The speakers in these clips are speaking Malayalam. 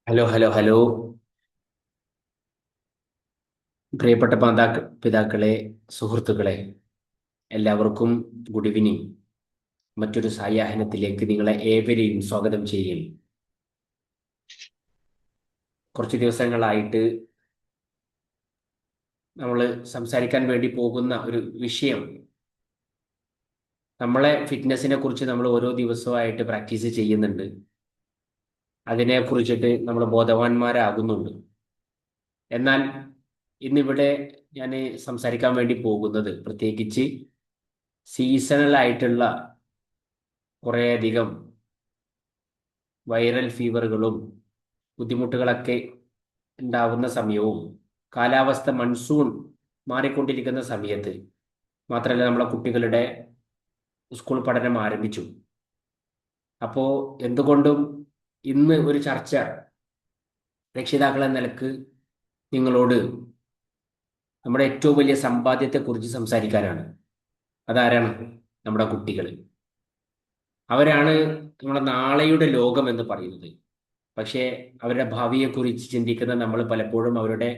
Hello hello hello. പ്രിയപ്പെട്ട പിതാക്കളെ, സുഹൃത്തുക്കളെ, എല്ലാവർക്കും ഗുഡ് ഈവനിങ്. മറ്റൊരു സായാഹ്നത്തിലേക്ക് നിങ്ങളെ ഏവരെയും സ്വാഗതം ചെയ്യും. കുറച്ച് ദിവസങ്ങളായിട്ട് നമ്മൾ സംസാരിക്കാൻ വേണ്ടി പോകുന്ന ഒരു വിഷയം, നമ്മളെ ഫിറ്റ്നസിനെ കുറിച്ച് നമ്മൾ ഓരോ ദിവസമായിട്ട് പ്രാക്ടീസ് ചെയ്യുന്നുണ്ട്. അതിനെ കുറിച്ചിട്ട് നമ്മൾ ബോധവാന്മാരാകുന്നുണ്ട്. എന്നാൽ ഇന്നിവിടെ ഞാൻ സംസാരിക്കാൻ വേണ്ടി പോകുന്നത് പ്രത്യേകിച്ച് സീസണൽ ആയിട്ടുള്ള കുറേയധികം വൈറൽ ഫീവറുകളും ബുദ്ധിമുട്ടുകളൊക്കെ ഉണ്ടാവുന്ന സമയവും, കാലാവസ്ഥ മൺസൂൺ മാറിക്കൊണ്ടിരിക്കുന്ന സമയത്ത്, മാത്രമല്ല നമ്മളെ കുട്ടികളുടെ സ്കൂൾ പഠനം ആരംഭിച്ചു. അപ്പോൾ എന്തുകൊണ്ടും ഇന്ന് ഒരു ചർച്ച രക്ഷിതാക്കൾ എന്ന നിലക്ക് നിങ്ങളോട് നമ്മുടെ ഏറ്റവും വലിയ സമ്പാദ്യത്തെക്കുറിച്ച് സംസാരിക്കാനാണ്. അതാരാണ്? നമ്മുടെ കുട്ടികൾ. അവരാണ് നമ്മുടെ നാളെയുടെ ലോകം എന്ന് പറയുന്നത്. പക്ഷേ അവരുടെ ഭാവിയെക്കുറിച്ച് ചിന്തിക്കുന്ന നമ്മൾ പലപ്പോഴും അവരുടെ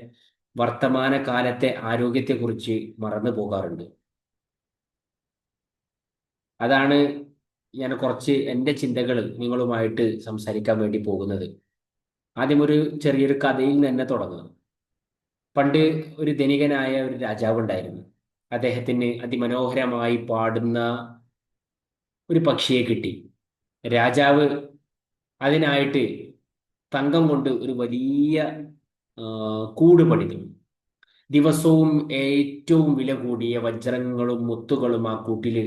വർത്തമാന കാലത്തെ ആരോഗ്യത്തെക്കുറിച്ച് മറന്നു പോകാറുണ്ട്. അതാണ് ഞാൻ കുറച്ച് എൻ്റെ ചിന്തകൾ നിങ്ങളുമായിട്ട് സംസാരിക്കാൻ വേണ്ടി പോകുന്നത്. ആദ്യം ഒരു ചെറിയൊരു കഥയിൽ നിന്ന് തന്നെ തുടങ്ങുക. പണ്ട് ഒരു ധനികനായ ഒരു രാജാവ് ഉണ്ടായിരുന്നു. അദ്ദേഹത്തിന് അതിമനോഹരമായി പാടുന്ന ഒരു പക്ഷിയെ കിട്ടി. രാജാവ് അതിനായിട്ട് തങ്കം കൊണ്ട് ഒരു വലിയ ആ, കൂട് പണിതു. ദിവസവും ഏറ്റവും വില കൂടിയ വജ്രങ്ങളും മുത്തുകളും ആ കൂട്ടിൽ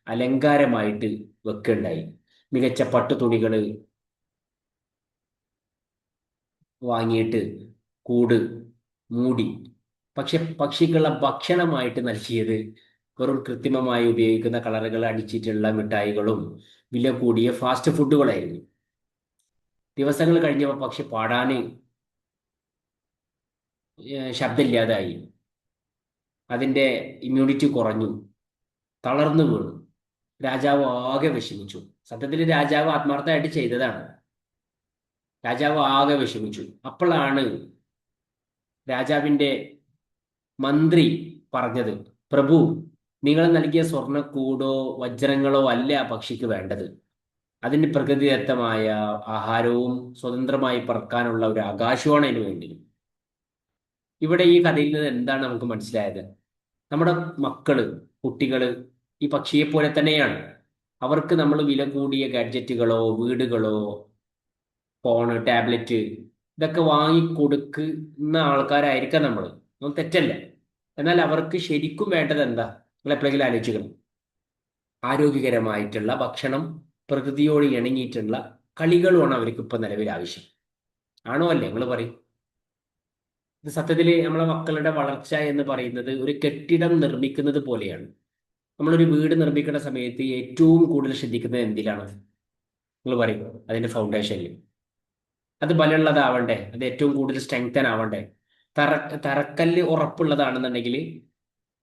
അലങ്കാരമായിട്ട് വെക്കുകയുണ്ടായി. മികച്ച പട്ടുതുണികൾ വാങ്ങിയിട്ട് കൂട് മൂടി. പക്ഷെ പക്ഷിക്കുള്ള ഭക്ഷണമായിട്ട് നൽകിയത് വെറും കൃത്രിമമായി ഉപയോഗിക്കുന്ന കളറുകൾ അടിച്ചിട്ടുള്ള മിഠായികളും വില കൂടിയ ഫാസ്റ്റ് ഫുഡുകളായിരുന്നു. ദിവസങ്ങൾ കഴിഞ്ഞപ്പോൾ പക്ഷി പാടാന് ശബ്ദമില്ലാതായി. അതിൻ്റെ ഇമ്മ്യൂണിറ്റി കുറഞ്ഞു, തളർന്നു വീണു. രാജാവ് ആകെ വിഷമിച്ചു. സത്യത്തിൽ രാജാവ് ആത്മാർത്ഥമായിട്ട് ചെയ്തതാണ്. രാജാവ് ആകെ വിഷമിച്ചു. അപ്പോഴാണ് രാജാവിൻ്റെ മന്ത്രി പറഞ്ഞത്, പ്രഭു, നിങ്ങൾ നൽകിയ സ്വർണ്ണക്കൂടോ വജ്രങ്ങളോ അല്ല ആ പക്ഷിക്ക് വേണ്ടത്. അതിന് പ്രകൃതിദത്തമായ ആഹാരവും സ്വതന്ത്രമായി പറക്കാനുള്ള ഒരു ആകാശമാണ് അതിന് വേണ്ടി. ഇവിടെ ഈ കഥയിൽ നിന്ന് എന്താണ് നമുക്ക് മനസ്സിലായത്? നമ്മുടെ മക്കള്, കുട്ടികള് ഈ പക്ഷിയെ പോലെ തന്നെയാണ്. അവർക്ക് നമ്മൾ വില കൂടിയ ഗാഡ്ജറ്റുകളോ വീടുകളോ ഫോണ് ടാബ്ലറ്റ് ഇതൊക്കെ വാങ്ങിക്കൊടുക്കുന്ന ആൾക്കാരായിരിക്കാം നമ്മൾ. ഒന്നും തെറ്റല്ല. എന്നാൽ അവർക്ക് ശരിക്കും വേണ്ടത് എന്താ? നിങ്ങൾ എപ്പോഴെങ്കിലും ആലോചിക്കണം. ആരോഗ്യകരമായിട്ടുള്ള ഭക്ഷണം, പ്രകൃതിയോട് ഇണങ്ങിയിട്ടുള്ള കളികളുമാണ് അവർക്ക് ഇപ്പൊ നിലവിൽ ആവശ്യം. ആണോ അല്ലേ? നിങ്ങൾ പറയും. ഇത് സത്യത്തിൽ നമ്മളെ മക്കളുടെ വളർച്ച എന്ന് പറയുന്നത് ഒരു കെട്ടിടം നിർമ്മിക്കുന്നത് പോലെയാണ്. നമ്മളൊരു വീട് നിർമ്മിക്കുന്ന സമയത്ത് ഏറ്റവും കൂടുതൽ ശ്രദ്ധിക്കുന്നത് എന്തിലാണ്? നിങ്ങൾ പറയും, അതിന്റെ ഫൗണ്ടേഷനിൽ. അത് ബലമുള്ളതാവണ്ടേ, അത് ഏറ്റവും കൂടുതൽ സ്ട്രെങ്തൻ ആവണ്ടേ. തറ തറക്കല്ല് ഉറപ്പുള്ളതാണെന്നുണ്ടെങ്കിൽ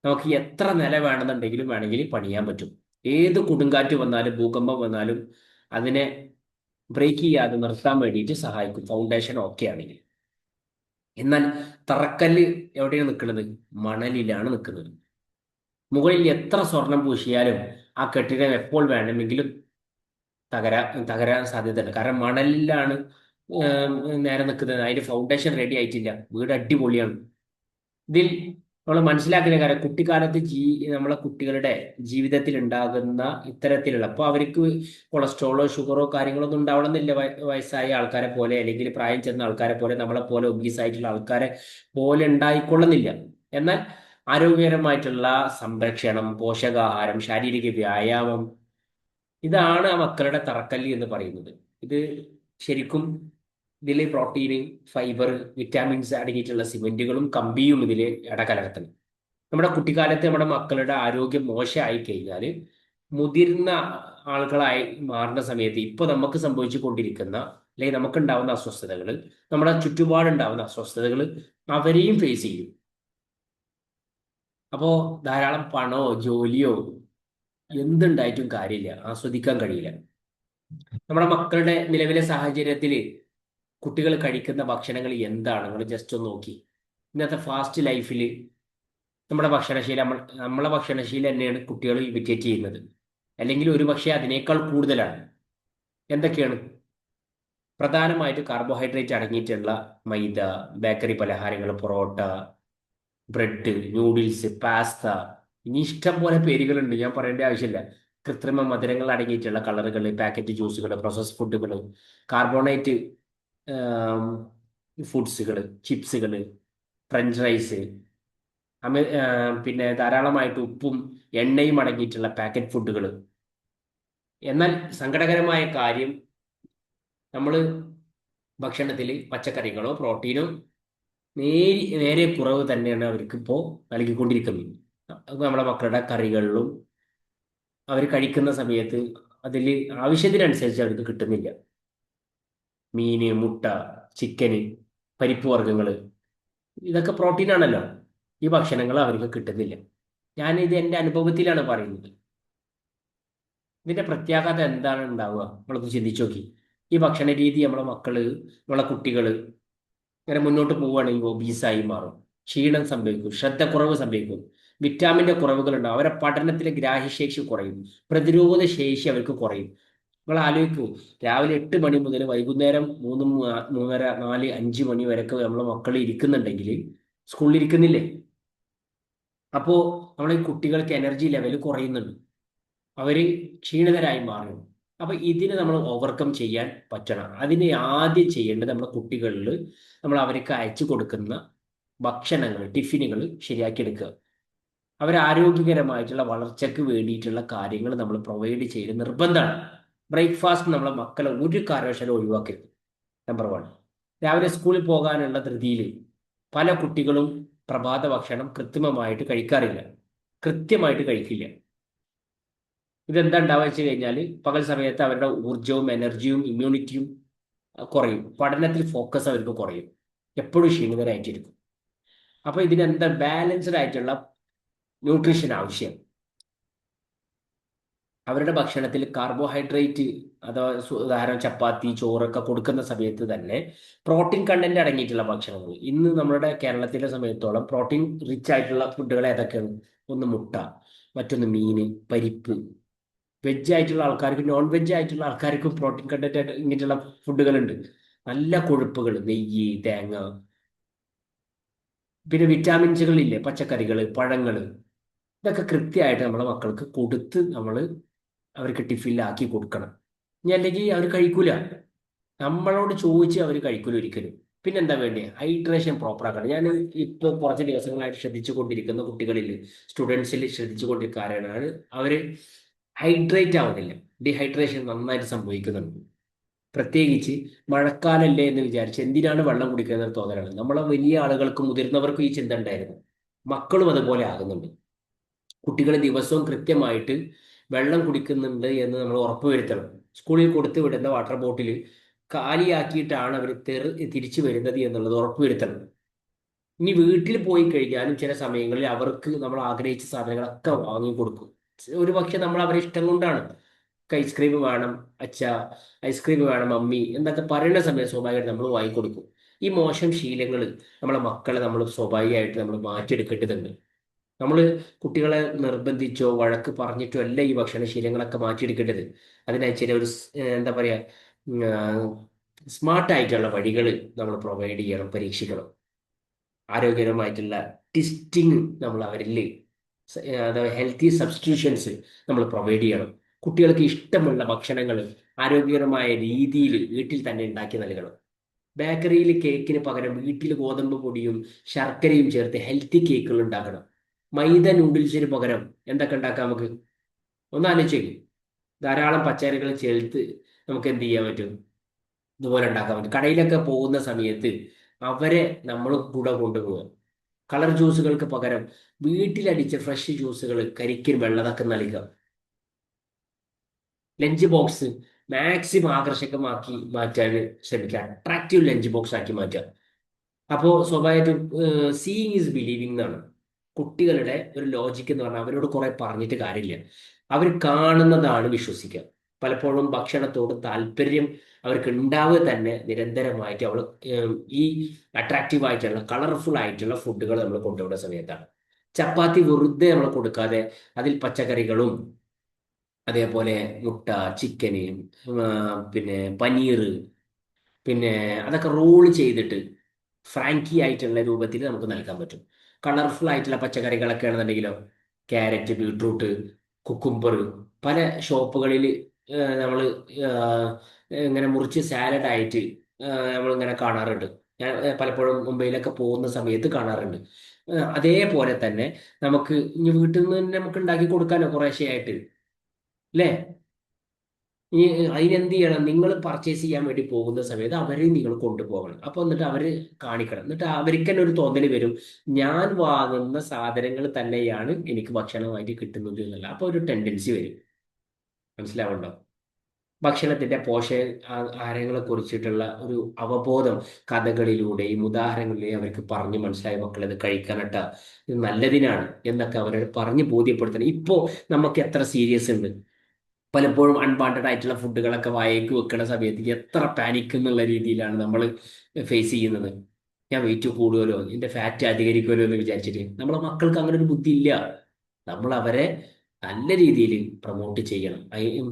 നമുക്ക് എത്ര നില വേണമെന്നുണ്ടെങ്കിലും വേണമെങ്കിൽ പണിയാൻ പറ്റും. ഏത് കൊടുങ്കാറ്റ് വന്നാലും ഭൂകമ്പം വന്നാലും അതിനെ ബ്രേക്ക് ചെയ്യാതെ നിർത്താൻ വേണ്ടിയിട്ട് സഹായിക്കും, ഫൗണ്ടേഷൻ ഓക്കെ ആണെങ്കിൽ. എന്നാൽ തറക്കല്ല് എവിടെയാണ് നിൽക്കുന്നത്? മണലിലാണ് നിൽക്കുന്നത്. മുകളിൽ എത്ര സ്വർണം പൂശിയാലും ആ കെട്ടിടം എപ്പോൾ വേണമെങ്കിലും തകരാൻ സാധ്യതയുണ്ട്. കാരണം മണലിലാണ് ഏം, നേരെ നിൽക്കുന്നത്. അതിന്റെ ഫൗണ്ടേഷൻ റെഡി ആയിട്ടില്ല. വീട് അടിപൊളിയാണ്. ഇതിൽ നമ്മൾ മനസ്സിലാക്കുന്ന കാര്യം, കുട്ടിക്കാലത്ത് നമ്മളെ കുട്ടികളുടെ ജീവിതത്തിൽ ഉണ്ടാകുന്ന ഇത്തരത്തിലുള്ള, അപ്പോൾ അവർക്ക് കൊളസ്ട്രോളോ ഷുഗറോ കാര്യങ്ങളൊന്നും ഉണ്ടാവണമെന്നില്ല. വയസ്സായ ആൾക്കാരെ പോലെ അല്ലെങ്കിൽ പ്രായം ചെന്ന ആൾക്കാരെ പോലെ നമ്മളെ പോലെ ഒബീസ് ആയിട്ടുള്ള ആൾക്കാരെ പോലെ ഉണ്ടായിക്കൊള്ളുന്നില്ല. എന്നാൽ ആരോഗ്യകരമായിട്ടുള്ള സംരക്ഷണം, പോഷകാഹാരം, ശാരീരിക വ്യായാമം, ഇതാണ് ആ മക്കളുടെ തറക്കല്ലി എന്ന് പറയുന്നത്. ഇത് ശരിക്കും ഇതിൽ പ്രോട്ടീന്, ഫൈബർ, വിറ്റാമിൻസ് അടങ്ങിയിട്ടുള്ള സിമെന്റുകളും കമ്പിയും ഇതിൽ ഇടകലർത്തണം. നമ്മുടെ കുട്ടിക്കാലത്ത് നമ്മുടെ മക്കളുടെ ആരോഗ്യം മോശമായി കഴിഞ്ഞാൽ മുതിർന്ന ആളുകളായി മാറുന്ന സമയത്ത് ഇപ്പൊ നമുക്ക് സംഭവിച്ചു കൊണ്ടിരിക്കുന്ന അല്ലെങ്കിൽ നമുക്കുണ്ടാവുന്ന അസ്വസ്ഥതകൾ, നമ്മുടെ ചുറ്റുപാടുണ്ടാവുന്ന അസ്വസ്ഥതകൾ അവരെയും ഫേസ് ചെയ്യും. അപ്പോ ധാരാളം പണമോ ജോലിയോ എന്തുണ്ടായിട്ടും കാര്യമില്ല, ആസ്വദിക്കാൻ കഴിയില്ല. നമ്മുടെ മക്കളുടെ നിലവിലെ സാഹചര്യത്തിൽ കുട്ടികൾ കഴിക്കുന്ന ഭക്ഷണങ്ങൾ എന്താണ് നിങ്ങൾ ജസ്റ്റ് ഒന്ന് നോക്കി. ഇന്നത്തെ ഫാസ്റ്റ് ലൈഫിൽ നമ്മുടെ ഭക്ഷണശീലം നമ്മളെ ഭക്ഷണശീലം തന്നെയാണ് കുട്ടികൾ ഇമിറ്റേറ്റ് ചെയ്യുന്നത്. അല്ലെങ്കിൽ ഒരു പക്ഷേ അതിനേക്കാൾ കൂടുതലാണ്. എന്തൊക്കെയാണ്? പ്രധാനമായിട്ട് കാർബോഹൈഡ്രേറ്റ് അടങ്ങിയിട്ടുള്ള മൈദ, ബേക്കറി പലഹാരങ്ങൾ, പൊറോട്ട, ബ്രെഡ്, നൂഡിൽസ്, പാസ്ത, ഇനി ഇഷ്ടം പോലെ പേരുകളുണ്ട്, ഞാൻ പറയേണ്ട ആവശ്യമില്ല. കൃത്രിമ മധുരങ്ങൾ അടങ്ങിയിട്ടുള്ള കളറുകൾ, പാക്കറ്റ് ജ്യൂസുകൾ, പ്രോസസ് ഫുഡുകൾ, കാർബണേറ്റ് ഫുഡ്സുകൾ, ചിപ്സുകൾ, ഫ്രഞ്ച് റൈസ്, പിന്നെ ധാരാളമായിട്ട് ഉപ്പും എണ്ണയും അടങ്ങിയിട്ടുള്ള പാക്കറ്റ് ഫുഡുകൾ. എന്നാൽ സങ്കടകരമായ കാര്യം, നമ്മൾ ഭക്ഷണത്തിൽ പച്ചക്കറികളോ പ്രോട്ടീനോ നേരെ കുറവ് തന്നെയാണ് അവർക്ക് ഇപ്പോൾ നൽകിക്കൊണ്ടിരിക്കുന്നത്. അത് നമ്മുടെ മക്കളുടെ കറികളിലും അവർ കഴിക്കുന്ന സമയത്ത് അതിൽ ആവശ്യത്തിനനുസരിച്ച് അവർക്ക് കിട്ടുന്നില്ല. മീന്, മുട്ട, ചിക്കന്, പരിപ്പ് വർഗ്ഗങ്ങൾ, ഇതൊക്കെ പ്രോട്ടീനാണല്ലോ. ഈ ഭക്ഷണങ്ങൾ അവർക്ക് കിട്ടുന്നില്ല. ഞാനിത് എൻ്റെ അനുഭവത്തിലാണ് പറയുന്നത്. ഇതിന്റെ പ്രത്യാഘാതം എന്താണ് ഉണ്ടാവുക നമ്മളൊന്ന് ചിന്തിച്ചു നോക്കി. ഈ ഭക്ഷണ രീതി നമ്മളെ മക്കള്, നമ്മളെ കുട്ടികൾ ഇങ്ങനെ മുന്നോട്ട് പോവുകയാണെങ്കിൽ ഒബീസായി മാറും. ക്ഷീണം സംഭവിക്കും, ശ്രദ്ധക്കുറവ് സംഭവിക്കും, വിറ്റാമിൻ്റെ കുറവുകൾ ഉണ്ടാവും, അവരെ പഠനത്തിലെ ഗ്രാഹ്യശേഷി കുറയും, പ്രതിരോധ ശേഷി അവർക്ക് കുറയും. നിങ്ങൾ ആലോചിക്കൂ, രാവിലെ 8 മണി മുതൽ വൈകുന്നേരം 3, 3:30, 4, 5 മണി വരെയൊക്കെ നമ്മളെ മക്കൾ ഇരിക്കുന്നുണ്ടെങ്കിൽ സ്കൂളിൽ ഇരിക്കുന്നില്ലേ? അപ്പോൾ നമ്മളെ ഈ കുട്ടികൾക്ക് എനർജി ലെവൽ കുറയുന്നുണ്ട്, അവര് ക്ഷീണിതരായി മാറും. അപ്പൊ ഇതിനെ നമ്മൾ ഓവർകം ചെയ്യാൻ പറ്റണം. അതിന് ആദ്യം ചെയ്യേണ്ടത് നമ്മുടെ കുട്ടികളിൽ നമ്മൾ അവർക്ക് അയച്ചു കൊടുക്കുന്ന ഭക്ഷണങ്ങൾ, ടിഫിനുകൾ ശരിയാക്കി എടുക്കുക. അവർ ആരോഗ്യകരമായിട്ടുള്ള വളർച്ചയ്ക്ക് വേണ്ടിയിട്ടുള്ള കാര്യങ്ങൾ നമ്മൾ പ്രൊവൈഡ് ചെയ്ത് നിർബന്ധമാണ്. ബ്രേക്ക്ഫാസ്റ്റ് നമ്മളെ മക്കളെ ഒരു കാരണവശാലും ഒഴിവാക്കരുത്. നമ്പർ 1. രാവിലെ സ്കൂളിൽ പോകാനുള്ള ധൃതിയിൽ പല കുട്ടികളും പ്രഭാത ഭക്ഷണം കൃത്രിമമായിട്ട് കഴിക്കാറില്ല, കൃത്യമായിട്ട് കഴിക്കില്ല. ഇതെന്താ ഉണ്ടാവുക വെച്ച് കഴിഞ്ഞാൽ പകൽ സമയത്ത് അവരുടെ ഊർജവും എനർജിയും ഇമ്മ്യൂണിറ്റിയും കുറയും, പഠനത്തിൽ ഫോക്കസ് അവർക്ക് കുറയും, എപ്പോഴും ക്ഷീണിതരായിട്ടിരിക്കും. അപ്പൊ ഇതിനെന്താ ബാലൻസ്ഡ് ആയിട്ടുള്ള ന്യൂട്രീഷൻ ആവശ്യം. അവരുടെ ഭക്ഷണത്തിൽ കാർബോഹൈഡ്രേറ്റ് അഥവാ ഉദാഹരണം ചപ്പാത്തി, ചോറൊക്കെ കൊടുക്കുന്ന സമയത്ത് തന്നെ പ്രോട്ടീൻ കണ്ടന്റ് അടങ്ങിയിട്ടുള്ള ഭക്ഷണങ്ങൾ. ഇന്ന് നമ്മുടെ കേരളത്തിലെ സമയത്തോളം പ്രോട്ടീൻ റിച്ച് ആയിട്ടുള്ള ഫുഡുകൾ ഏതൊക്കെയാണ്? ഒന്ന് മുട്ട, മറ്റൊന്ന് മീന്, പരിപ്പ്. വെജ് ആയിട്ടുള്ള ആൾക്കാർക്കും നോൺ വെജ് ആയിട്ടുള്ള ആൾക്കാർക്കും പ്രോട്ടീൻ കണ്ടന്റ് ആയിട്ട് ഇങ്ങനെയുള്ള ഫുഡുകളുണ്ട്. നല്ല കൊഴുപ്പുകൾ, നെയ്യ്, തേങ്ങ. പിന്നെ വിറ്റാമിൻസുകളില്ലേ, പച്ചക്കറികൾ, പഴങ്ങൾ. ഇതൊക്കെ കൃത്യമായിട്ട് നമ്മുടെ മക്കൾക്ക് കൊടുത്ത് നമ്മൾ അവർക്ക് ടിഫിനിലാക്കി കൊടുക്കണം. ഇനി അല്ലെങ്കിൽ അവർ കഴിക്കൂല, നമ്മളോട് ചോദിച്ച് അവർ കഴിക്കൂല ഒരിക്കലും. പിന്നെന്താ വേണ്ടേ? ഹൈഡ്രേഷൻ പ്രോപ്പർ ആക്കണം. ഞാൻ ഇപ്പോൾ കുറച്ച് ദിവസങ്ങളായിട്ട് ശ്രദ്ധിച്ചു കൊണ്ടിരിക്കുന്ന കുട്ടികളിൽ, സ്റ്റുഡൻസിൽ ശ്രദ്ധിച്ചു കൊണ്ടിരിക്കാനാണ് അവർ ഹൈഡ്രേറ്റ് ആവുന്നില്ല. ഡീഹൈഡ്രേഷൻ നന്നായിട്ട് സംഭവിക്കുന്നുണ്ട്. പ്രത്യേകിച്ച് മഴക്കാലല്ലേ എന്ന് വിചാരിച്ച് എന്തിനാണ് വെള്ളം കുടിക്കുന്നത് തോന്നലാണ്. നമ്മളെ വലിയ ആളുകൾക്കും മുതിർന്നവർക്കും ഈ ചിന്ത ഉണ്ടായിരുന്നു. മക്കളും അതുപോലെ ആകുന്നുണ്ട്. കുട്ടികൾ ദിവസവും കൃത്യമായിട്ട് വെള്ളം കുടിക്കുന്നുണ്ട് എന്ന് നമ്മൾ ഉറപ്പുവരുത്തണം. സ്കൂളിൽ കൊടുത്തു വിടുന്ന വാട്ടർ ബോട്ടിൽ കാലിയാക്കിയിട്ടാണ് അവർ തിരിച്ചു വരുന്നത് എന്നുള്ളത് ഉറപ്പുവരുത്തണം. ഇനി വീട്ടിൽ പോയി കഴിഞ്ഞാലും ചില സമയങ്ങളിൽ അവർക്ക് നമ്മൾ ആഗ്രഹിച്ച സാധനങ്ങളൊക്കെ വാങ്ങിക്കൊടുക്കും. ഒരു പക്ഷെ നമ്മൾ അവരെ ഇഷ്ടം കൊണ്ടാണ്. ഐസ്ക്രീം വേണം അച്ഛ, ഐസ്ക്രീം വേണം മമ്മി എന്നൊക്കെ പറയുന്ന സമയം സ്വാഭാവികമായിട്ട് നമ്മൾ വാങ്ങിക്കൊടുക്കും. ഈ മോശം ശീലങ്ങൾ നമ്മളെ മക്കളെ നമ്മൾ സ്വാഭാവികമായിട്ട് നമ്മൾ മാറ്റിയെടുക്കേണ്ടതുണ്ട്. നമ്മൾ കുട്ടികളെ നിർബന്ധിച്ചോ വഴക്ക് പറഞ്ഞിട്ടോ അല്ല ഈ ഭക്ഷണശീലങ്ങളൊക്കെ മാറ്റിയെടുക്കേണ്ടത്. അതിനായി ചില എന്താ പറയുക, സ്മാർട്ടായിട്ടുള്ള വഴികൾ നമ്മൾ പ്രൊവൈഡ് ചെയ്യണം, പരീക്ഷിക്കണം. ആരോഗ്യകരമായിട്ടുള്ള ടിസ്റ്റിങ് നമ്മൾ അവരിൽ, അതായത് ഹെൽത്തി സബ്സ്റ്റിറ്റ്യൂഷൻസ് നമ്മൾ പ്രൊവൈഡ് ചെയ്യണം. കുട്ടികൾക്ക് ഇഷ്ടമുള്ള ഭക്ഷണങ്ങൾ ആരോഗ്യകരമായ രീതിയിൽ വീട്ടിൽ തന്നെ ഉണ്ടാക്കി നൽകണം. ബേക്കറിയിൽ കേക്കിന് പകരം വീട്ടിൽ ഗോതമ്പ് പൊടിയും ശർക്കരയും ചേർത്ത് ഹെൽത്തി കേക്കുകൾ ഉണ്ടാക്കണം. മൈദ നൂഡിൽസിന് പകരം എന്തൊക്കെ ഉണ്ടാക്കാം നമുക്ക്? ഒന്നാലോചിച്ചേക്ക്. ധാരാളം പച്ചക്കറികൾ ചേർത്ത് നമുക്ക് എന്ത് ചെയ്യാൻ പറ്റും? ഇതുപോലെ ഉണ്ടാക്കാൻ പറ്റും. കടയിലൊക്കെ പോകുന്ന സമയത്ത് അവരെ നമ്മൾ കൂടെ കൊണ്ടുപോകുക. കളർ ജ്യൂസുകൾക്ക് പകരം വീട്ടിലടിച്ച ഫ്രഷ് ജ്യൂസുകൾ, കരിക്കിൻ വെള്ളതൊക്കെ നൽകുക. ലഞ്ച് ബോക്സ് മാക്സിമം ആകർഷകമാക്കി മാറ്റാൻ ശ്രമിക്കുക. അട്രാക്റ്റീവ് ലഞ്ച് ബോക്സ് ആക്കി മാറ്റുക. അപ്പോൾ സ്വാഭാവികമായിട്ടും സീയിങ് ഈസ് ബിലീവിങ് എന്നാണ് കുട്ടികളുടെ ഒരു ലോജിക്ക് എന്ന് പറഞ്ഞാൽ. അവരോട് കുറെ പറഞ്ഞിട്ട് കാര്യമില്ല, അവർ കാണുന്നതാണ് വിശ്വസിക്കുക. പലപ്പോഴും ഭക്ഷണത്തോട് താല്പര്യം അവർക്ക് ഉണ്ടാവുക തന്നെ നിരന്തരമായിട്ട് ഈ അട്രാക്റ്റീവ് ആയിട്ടുള്ള കളർഫുൾ ആയിട്ടുള്ള ഫുഡുകൾ നമ്മൾ കൊണ്ടുപോകുന്ന സമയത്താണ്. ചപ്പാത്തി വെറുതെ നമ്മൾ കൊടുക്കാതെ അതിൽ പച്ചക്കറികളും അതേപോലെ മുട്ട, ചിക്കന്, പിന്നെ പനീർ, പിന്നെ അതൊക്കെ റോൾ ചെയ്തിട്ട് ഫ്രാങ്കി ആയിട്ടുള്ള രൂപത്തിൽ നമുക്ക് നൽകാൻ പറ്റും. കളർഫുൾ ആയിട്ടുള്ള പച്ചക്കറികളൊക്കെ ആണെന്നുണ്ടെങ്കിലോ ക്യാരറ്റ്, ബീട്രൂട്ട്, കുക്കുംബർ പല ഷോപ്പുകളിൽ നമ്മൾ ഇങ്ങനെ മുറിച്ച് സാലഡ് ആയിട്ട് നമ്മൾ ഇങ്ങനെ കാണാറുണ്ട്. ഞാൻ പലപ്പോഴും മുംബൈയിലൊക്കെ പോകുന്ന സമയത്ത് കാണാറുണ്ട്. അതേപോലെ തന്നെ നമുക്ക് ഇനി വീട്ടിൽ നിന്ന് തന്നെ നമുക്ക് ഉണ്ടാക്കി കൊടുക്കാനോ കുറേശ്ശെ ആയിട്ട്, അല്ലേ? ഇനി അതിനെന്ത് ചെയ്യണം? നിങ്ങൾ പർച്ചേസ് ചെയ്യാൻ വേണ്ടി പോകുന്ന സമയത്ത് അവരെ നിങ്ങൾ കൊണ്ടുപോകണം. അപ്പൊ എന്നിട്ട് അവര് കാണിക്കണം. എന്നിട്ട് അവർക്ക് തന്നെ ഒരു തോന്നൽ വരും, ഞാൻ വാങ്ങുന്ന സാധനങ്ങൾ തന്നെയാണ് എനിക്ക് ഭക്ഷണമായിട്ട് കിട്ടുന്നത് എന്നുള്ള. അപ്പൊ ഒരു ടെൻഡൻസി വരും. മനസ്സിലാവുണ്ടോ? ഭക്ഷണത്തിന്റെ ആഹാരങ്ങളെ കുറിച്ചിട്ടുള്ള ഒരു അവബോധം കഥകളിലൂടെയും ഉദാഹരണങ്ങളിലൂടെയും അവർക്ക് പറഞ്ഞ് മനസ്സിലായ മക്കൾ ഇത് കഴിക്കാനട്ട, ഇത് നല്ലതിനാണ് എന്നൊക്കെ അവരെ പറഞ്ഞ് ബോധ്യപ്പെടുത്തണം. ഇപ്പോ നമുക്ക് എത്ര സീരിയസ് ഉണ്ട്. പലപ്പോഴും അൺവാണ്ടഡ് ആയിട്ടുള്ള ഫുഡുകളൊക്കെ വായേക്ക് വെക്കുന്ന സമയത്ത് എത്ര പാനിക് എന്നുള്ള രീതിയിലാണ് നമ്മൾ ഫേസ് ചെയ്യുന്നത്. ഞാൻ വെയിറ്റ് കൂടുമല്ലോ, എന്റെ ഫാറ്റ് അധികരിക്കുമല്ലോ എന്ന് വിചാരിച്ചിട്ട് നമ്മളെ മക്കൾക്ക് അങ്ങനെ ഒരു ബുദ്ധി ഇല്ല. നമ്മൾ അവരെ നല്ല രീതിയിൽ പ്രൊമോട്ട് ചെയ്യണം.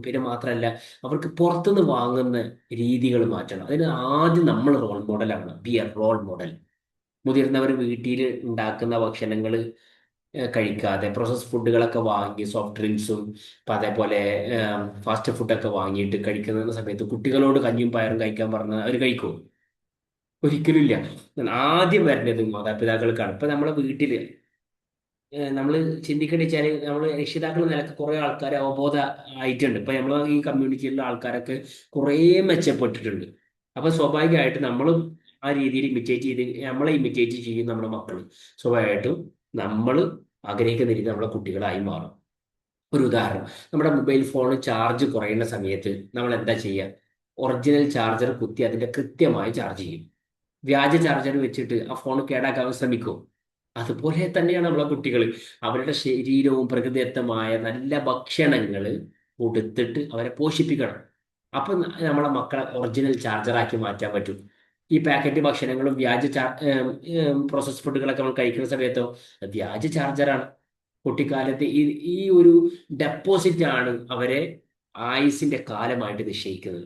പിന്നെ മാത്രമല്ല, അവർക്ക് പുറത്തുനിന്ന് വാങ്ങുന്ന രീതികൾ മാറ്റണം. അതിന് ആദ്യം നമ്മൾ റോൾ മോഡലാണ്. Be a role model. മുതിർന്നവർ വീട്ടിൽ ഉണ്ടാക്കുന്ന ഭക്ഷണങ്ങൾ കഴിക്കാതെ പ്രോസസ് ഫുഡുകളൊക്കെ വാങ്ങി സോഫ്റ്റ് ഡ്രിങ്ക്സും ഇപ്പം അതേപോലെ ഫാസ്റ്റ് ഫുഡൊക്കെ വാങ്ങിയിട്ട് കഴിക്കുന്ന സമയത്ത് കുട്ടികളോട് കഞ്ഞിയും പയറും കഴിക്കാൻ പറഞ്ഞാൽ അവർ കഴിക്കുമോ? ഒരിക്കലും ഇല്ല. ആദ്യം വരേണ്ടത് മാതാപിതാക്കൾക്കാണ്. ഇപ്പൊ നമ്മളെ വീട്ടില് നമ്മൾ ചിന്തിക്കേണ്ടി വെച്ചാൽ നമ്മൾ രക്ഷിതാക്കൾ നിലക്ക് കുറെ ആൾക്കാർ അവബോധ ആയിട്ടുണ്ട്. ഇപ്പൊ നമ്മൾ ഈ കമ്മ്യൂണിറ്റിയിലുള്ള ആൾക്കാരൊക്കെ കുറേ മെച്ചപ്പെട്ടിട്ടുണ്ട്. അപ്പൊ സ്വാഭാവികമായിട്ട് നമ്മളും ആ രീതിയിൽ ഇമിറ്റേറ്റ് ചെയ്ത് നമ്മളെ ഇമിറ്റേറ്റ് ചെയ്യും നമ്മുടെ മക്കൾ. സ്വാഭാവികമായിട്ടും നമ്മൾ ആഗ്രഹിക്കുന്ന രീതി നമ്മളെ കുട്ടികളായി മാറും. ഒരു ഉദാഹരണം, നമ്മുടെ മൊബൈൽ ഫോൺ ചാർജ് കുറയുന്ന സമയത്ത് നമ്മൾ എന്താ ചെയ്യുക? ഒറിജിനൽ ചാർജർ കുത്തി അതിന്റെ കൃത്യമായി ചാർജ് ചെയ്യും. വ്യാജ ചാർജർ വെച്ചിട്ട് ആ ഫോൺ കേടാക്കാൻ ശ്രമിക്കും. അതുപോലെ തന്നെയാണ് നമ്മളെ കുട്ടികൾ. അവരുടെ ശരീരവും പ്രകൃതിദത്തമായ നല്ല ഭക്ഷണങ്ങൾ കൊടുത്തിട്ട് അവരെ പോഷിപ്പിക്കണം. അപ്പൊ നമ്മളെ മക്കളെ ഒറിജിനൽ ചാർജറാക്കി മാറ്റാൻ പറ്റും. ഈ പാക്കറ്റ് ഭക്ഷണങ്ങളും വ്യാജ പ്രോസസ് ഫുഡുകളൊക്കെ നമ്മൾ കഴിക്കുന്ന സമയത്തോ വ്യാജ ചാർജറാണ്. കുട്ടിക്കാലത്ത് ഈ ഒരു ഡെപ്പോസിറ്റ് ആണ് അവരെ ആയുസിന്റെ കാലമായിട്ട് നിശ്ചയിക്കുന്നത്.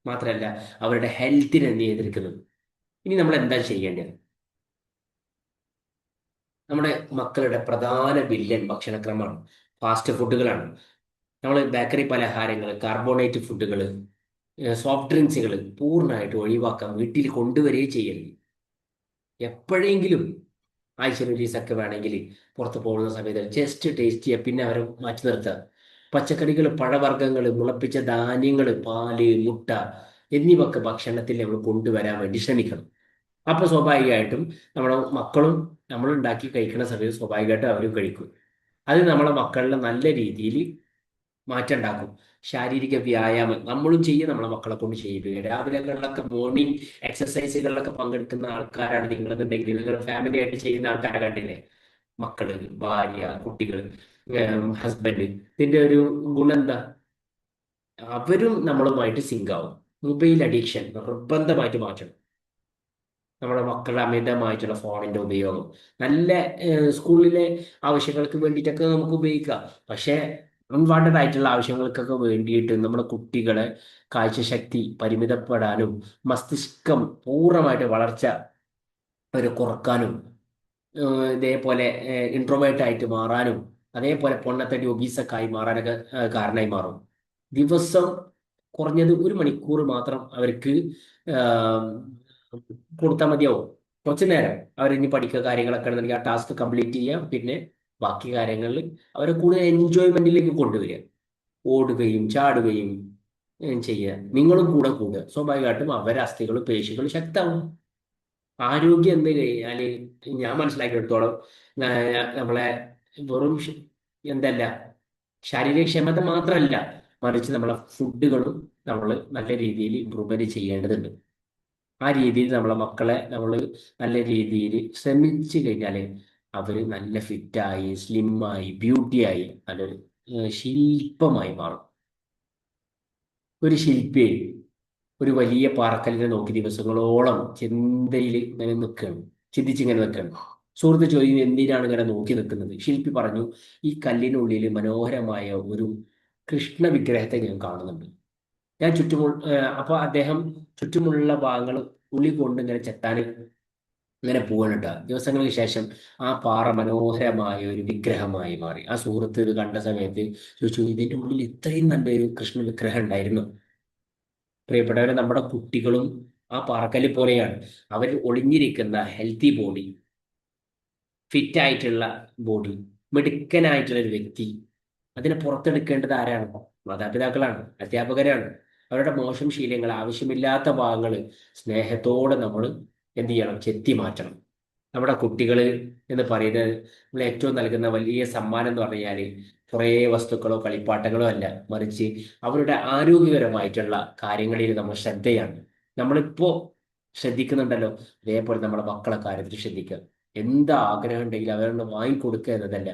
മാത്രമല്ല അവരുടെ ഹെൽത്തിനെ നിയന്ത്രിക്കുന്നത്. ഇനി നമ്മൾ എന്താ ചെയ്യേണ്ടത്? നമ്മുടെ മക്കളുടെ പ്രധാന വില്ലൻ ഭക്ഷണക്രമമാണ്, ഫാസ്റ്റ് ഫുഡുകളാണ്. നമ്മൾ ബേക്കറി പലഹാരങ്ങൾ, കാർബോണേറ്റ് ഫുഡുകൾ, സോഫ്റ്റ് ഡ്രിങ്ക്സുകൾ പൂർണ്ണമായിട്ട് ഒഴിവാക്കാൻ വീട്ടിൽ കൊണ്ടുവരികയും ചെയ്യരുത്. എപ്പോഴെങ്കിലും ആഴ്ചയിൽ ഒരു ദിവസമൊക്കെ വേണമെങ്കിൽ പുറത്ത് പോകുന്ന സമയത്ത് ജസ്റ്റ് ടേസ്റ്റ് ചെയ്യുക, പിന്നെ അവരെ മാറ്റി നിർത്തുക. പച്ചക്കറികൾ, പഴവർഗ്ഗങ്ങൾ, മുളപ്പിച്ച ധാന്യങ്ങൾ, പാല്, മുട്ട എന്നിവയൊക്കെ ഭക്ഷണത്തിൽ നമ്മൾ കൊണ്ടുവരാൻ വേണ്ടി ശ്രമിക്കണം. അപ്പൊ സ്വാഭാവികമായിട്ടും നമ്മുടെ മക്കളും നമ്മൾ ഉണ്ടാക്കി കഴിക്കുന്ന സമയത്ത് സ്വാഭാവികമായിട്ടും അവരും കഴിക്കും. അത് നമ്മളെ മക്കളിലെ നല്ല രീതിയിൽ മാറ്റം ഉണ്ടാക്കും. ശാരീരിക വ്യായാമം നമ്മളും ചെയ്യും, നമ്മളെ മക്കളെ കൊണ്ട് ചെയ്യിപ്പിക്കുക. രാവിലെകളിലൊക്കെ മോർണിംഗ് എക്സസൈസുകളിലൊക്കെ പങ്കെടുക്കുന്ന ആൾക്കാരാണ് നിങ്ങളെന്നുണ്ടെങ്കിൽ, നിങ്ങൾ ഫാമിലി ആയിട്ട് ചെയ്യുന്ന ആൾക്കാരെ കണ്ടില്ലേ? മക്കള്, ഭാര്യ, കുട്ടികൾ, ഹസ്ബൻഡ്. ഇതിന്റെ ഒരു ഗുണം എന്താ? അവരും നമ്മളുമായിട്ട് സിങ്ക് ആവും. മൊബൈൽ അഡിക്ഷൻ നിർബന്ധമായിട്ട് മാറ്റണം. നമ്മുടെ മക്കളുടെ അമിതമായിട്ടുള്ള ഫോണിന്റെ ഉപയോഗം നല്ല സ്കൂളിലെ ആവശ്യങ്ങൾക്ക് വേണ്ടിയിട്ടൊക്കെ നമുക്ക് ഉപയോഗിക്കാം. പക്ഷേ അൺവാണ്ടഡ് ആയിട്ടുള്ള ആവശ്യങ്ങൾക്കൊക്കെ വേണ്ടിയിട്ട് നമ്മുടെ കുട്ടികളെ കാഴ്ചശക്തി പരിമിതപ്പെടാനും മസ്തിഷ്കം പൂർണ്ണമായിട്ട് വളർച്ച ഒരു കുറക്കാനും ഇതേപോലെ ഇൻട്രോവേർട്ട് ആയിട്ട് മാറാനും അതേപോലെ പൊണ്ണത്തടി ഒബീസൊക്കെ ആയി മാറാനൊക്കെ കാരണമായി മാറും. ദിവസം കുറഞ്ഞത് ഒരു മണിക്കൂർ മാത്രം അവർക്ക് കൊടുത്താൽ മതിയാവും. കുറച്ചു നേരം അവരിനി പഠിക്കുക കാര്യങ്ങളൊക്കെ ആണെന്നുണ്ടെങ്കിൽ ആ ടാസ്ക് കംപ്ലീറ്റ് ചെയ്യുക. പിന്നെ ബാക്കി കാര്യങ്ങളിൽ അവരെ കൂടുതൽ എൻജോയ്മെന്റിലേക്ക് കൊണ്ടുവരിക. ഓടുകയും ചാടുകയും ചെയ്യുക. നിങ്ങളും കൂടെ കൂടുക. സ്വാഭാവികമായിട്ടും അവരെ അസ്ഥികളും പേശികളും ശക്തമാവും. ആരോഗ്യം എന്ത് കഴിഞ്ഞാല് ഞാൻ മനസ്സിലാക്കിയെടുത്തോളം നമ്മളെ വെറും എന്തല്ല ശാരീരികക്ഷമത മാത്രമല്ല, മറിച്ച് നമ്മളെ ഫുഡുകളും നമ്മൾ നല്ല രീതിയിൽ ഇമ്പ്രൂവ്മെന്റ് ചെയ്യേണ്ടതുണ്ട്. ആ രീതിയിൽ നമ്മളെ മക്കളെ നമ്മൾ നല്ല രീതിയിൽ ശ്രമിച്ചു കഴിഞ്ഞാൽ അവർ നല്ല ഫിറ്റായി, സ്ലിമ്മായി, ബ്യൂട്ടിയായി നല്ലൊരു ശില്പമായി മാറും. ഒരു ശില്പി ഒരു വലിയ പാറക്കല്ലിനെ നോക്കി ദിവസങ്ങളോളം ചിന്തയിൽ ഇങ്ങനെ നിൽക്കുകയാണ്, ചിന്തിച്ചിങ്ങനെ നിൽക്കുകയാണ്. സുഹൃത്ത് ചോദിച്ചു, എന്തിനാണ് ഇങ്ങനെ നോക്കി നിൽക്കുന്നത്? ശില്പി പറഞ്ഞു, ഈ കല്ലിനുള്ളിൽ മനോഹരമായ ഒരു കൃഷ്ണ വിഗ്രഹത്തെ ഞാൻ കാണുന്നുണ്ട്. ഞാൻ അപ്പൊ അദ്ദേഹം ചുറ്റുമുള്ള ഭാഗങ്ങൾ ഉള്ളി കൊണ്ട് ഇങ്ങനെ ചെത്താൻ ഇങ്ങനെ പോവാണ് കേട്ടോ. ദിവസങ്ങൾക്ക് ശേഷം ആ പാറ മനോഹരമായ ഒരു വിഗ്രഹമായി മാറി. ആ സുഹൃത്ത് ഇത് കണ്ട സമയത്ത് ചോദിച്ചു, ഇതിന്റെ ഉള്ളിൽ ഇത്രയും നല്ലൊരു കൃഷ്ണ വിഗ്രഹം ഉണ്ടായിരുന്നു? പ്രിയപ്പെട്ടവരെ, നമ്മുടെ കുട്ടികളും ആ പാറക്കല്ല് പോലെയാണ്. അവർ ഒളിഞ്ഞിരിക്കുന്ന ഹെൽത്തി ബോഡി, ഫിറ്റ് ആയിട്ടുള്ള ബോഡി, മിടുക്കനായിട്ടുള്ള ഒരു വ്യക്തി, അതിനെ പുറത്തെടുക്കേണ്ടത് ആരാണ്? മാതാപിതാക്കളാണ്, അധ്യാപകരാണ്. അവരുടെ മോശം ശീലങ്ങൾ, ആവശ്യമില്ലാത്ത ഭാഗങ്ങൾ സ്നേഹത്തോടെ നമ്മൾ എന്ത് ചെയ്യണം? ചെത്തി മാറ്റണം. നമ്മുടെ കുട്ടികൾ എന്ന് പറയുന്നത് നമ്മൾ ഏറ്റവും നൽകുന്ന വലിയ സമ്മാനം എന്ന് പറഞ്ഞാൽ കുറേ വസ്തുക്കളോ കളിപ്പാട്ടങ്ങളോ അല്ല, മറിച്ച് അവരുടെ ആരോഗ്യകരമായിട്ടുള്ള കാര്യങ്ങളിൽ നമ്മൾ ശ്രദ്ധയാണ്. നമ്മളിപ്പോ ശ്രദ്ധിക്കുന്നുണ്ടല്ലോ, അതേപോലെ നമ്മുടെ മക്കളെ കാര്യത്തിൽ ശ്രദ്ധിക്കുക. എന്താ ആഗ്രഹം ഉണ്ടെങ്കിലും അവരൊന്ന് വാങ്ങിക്കൊടുക്കുക എന്നതല്ല,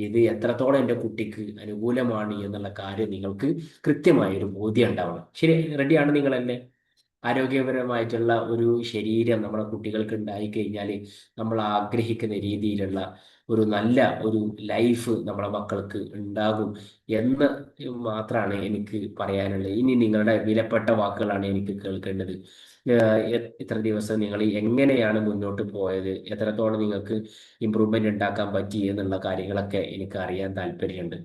ഇത് എത്രത്തോളം എൻ്റെ കുട്ടിക്ക് അനുകൂലമാണ് എന്നുള്ള കാര്യം നിങ്ങൾക്ക് കൃത്യമായ ഒരു ബോധ്യം ഉണ്ടാവണം. ശരി, റെഡിയാണ് നിങ്ങളല്ലേ? ആരോഗ്യപരമായിട്ടുള്ള ഒരു ശരീരം നമ്മുടെ കുട്ടികൾക്ക് ഉണ്ടായി കഴിഞ്ഞാൽ നമ്മൾ ആഗ്രഹിക്കുന്ന രീതിയിലുള്ള ഒരു നല്ല ഒരു ലൈഫ് നമ്മുടെ മക്കൾക്ക് ഉണ്ടാകും എന്ന് മാത്രമാണ് എനിക്ക് പറയാനുള്ളത്. ഇനി നിങ്ങളുടെ വിലപ്പെട്ട വാക്കുകളാണ് എനിക്ക് കേൾക്കേണ്ടത്. ഇത്ര ദിവസം നിങ്ങൾ എങ്ങനെയാണ് മുന്നോട്ട് പോയത്, എത്രത്തോളം നിങ്ങൾക്ക് ഇമ്പ്രൂവ്മെന്റ് ഉണ്ടാക്കാൻ പറ്റി എന്നുള്ള കാര്യങ്ങളൊക്കെ എനിക്ക് അറിയാൻ താല്പര്യമുണ്ട്.